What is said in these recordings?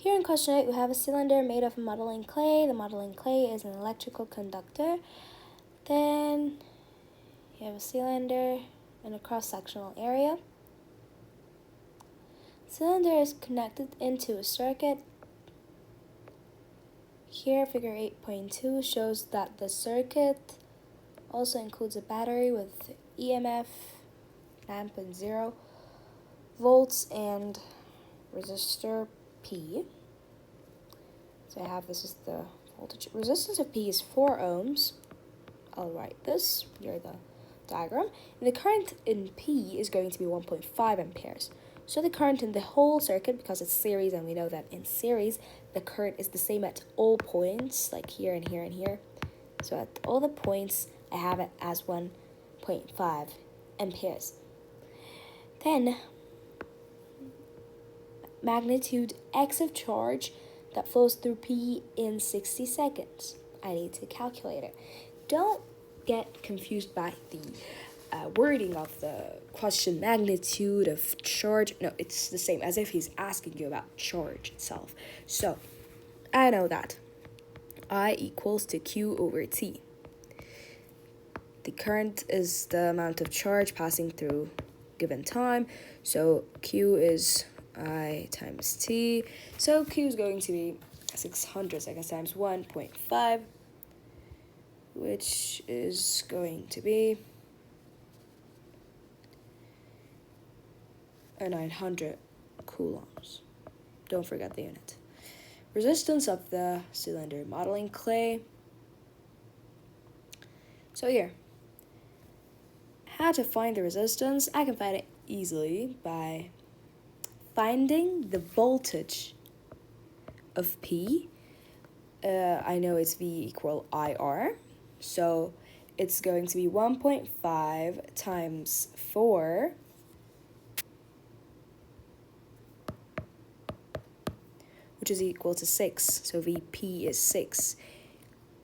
Here in question 8, we have a cylinder made of modeling clay. The modeling clay is an electrical conductor. Then you have a cylinder and a cross-sectional area. Cylinder is connected into a circuit. Here, figure 8.2 shows that the circuit also includes a battery with EMF 9.0 volts and resistor P. So I have, this is the voltage. Resistance of P is 4 ohms. I'll write this near the diagram. And the current in P is going to be 1.5 amperes. So the current in the whole circuit, because it's series, and we know that in series, the current is the same at all points, like here and here and here. So at all the points, I have it as 1.5 amperes. Then, magnitude X of charge that flows through P in 60 seconds. I need to calculate it. Don't get confused by the wording of the question, magnitude of charge. No, it's the same as if he's asking you about charge itself. So, I know that I equals to Q over T. The current is the amount of charge passing through given time. So, Q is I times T. So, Q is going to be 600 seconds times 1.5, which is going to be 900 coulombs. Don't forget the unit. Resistance of the cylinder, modeling clay. So here, how to find the resistance? I can find it easily by finding the voltage of P. I know it's V equal IR. So it's going to be 1.5 times 4, which is equal to 6. So Vp is 6.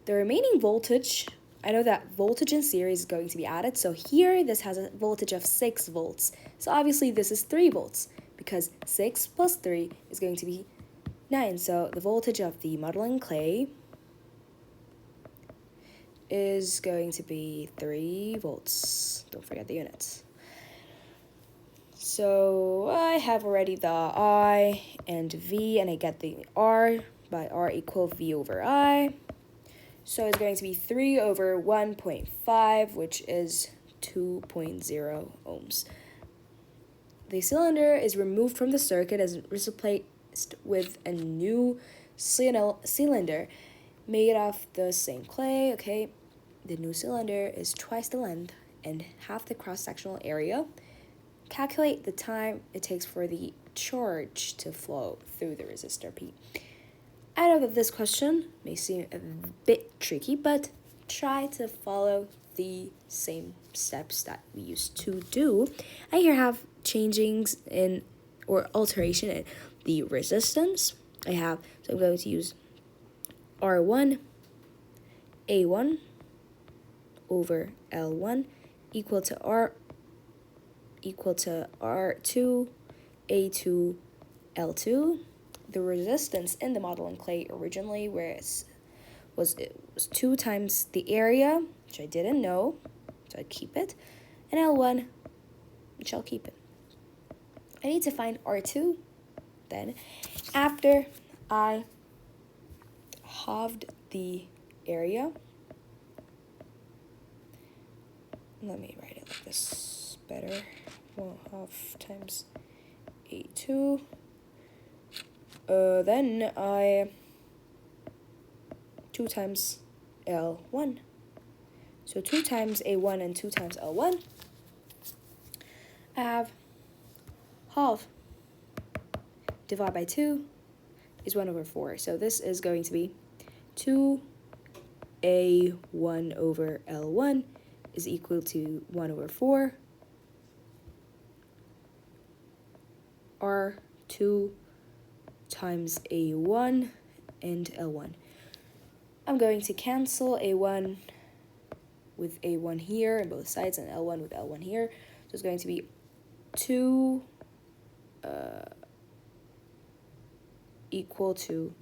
The remaining voltage, I know that voltage in series is going to be added. So here, this has a voltage of 6 volts. So obviously, this is 3 volts because 6 plus 3 is going to be 9. So the voltage of the modeling clay is going to be 3 volts. Don't forget the units. So I have already the I and V, and I get the R by R equal V over I. So it's going to be 3 over 1.5, which is 2.0 ohms. The cylinder is removed from the circuit as replaced with a new cylinder made of the same clay. Okay, the new cylinder is twice the length and half the cross-sectional area. Calculate the time it takes for the charge to flow through the resistor P. I know that this question may seem a bit tricky, but try to follow the same steps that we used to do. I here have changings in or alteration in the resistance. So I'm going to use R1, A1 over L1 equal to R2, A2, L2. The resistance in the modeling clay originally was 2 times the area, which I didn't know, so I'd keep it, and L1, which I'll keep it. I need to find R2 then. After I halved the area, let me write it like this better. 1/2 times A2. Then I 2 times L1. So 2 times A1 and 2 times L1. I have half divided by 2 is 1 over 4. So this is going to be 2A1 over L1 is equal to 1 over 4. R2 times A1 and L1. I'm going to cancel A1 with A1 here on both sides and L1 with L1 here. So it's going to be 2 equal to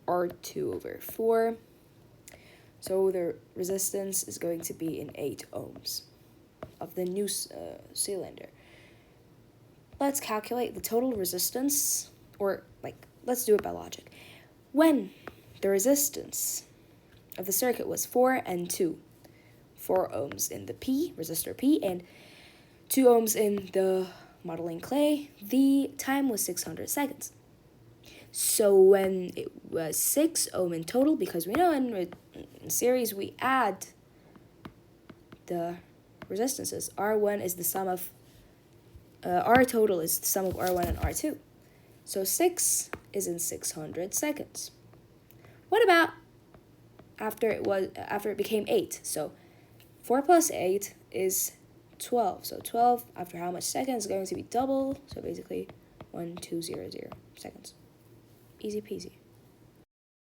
R2 over 4. So the resistance is going to be in 8 ohms of the new cylinder. Let's calculate the total resistance, or let's do it by logic. When the resistance of the circuit was 4 and 2, 4 ohms in the P, resistor P, and 2 ohms in the modeling clay, the time was 600 seconds. So when it was 6 ohm in total, because we know in series we add the resistances, R1 is the sum of, R total is the sum of R1 and R2. So 6 is in 600 seconds. What about after it became 8? So 4 plus 8 is 12. So 12 after how much seconds is going to be double. So basically 1200 seconds. Easy peasy.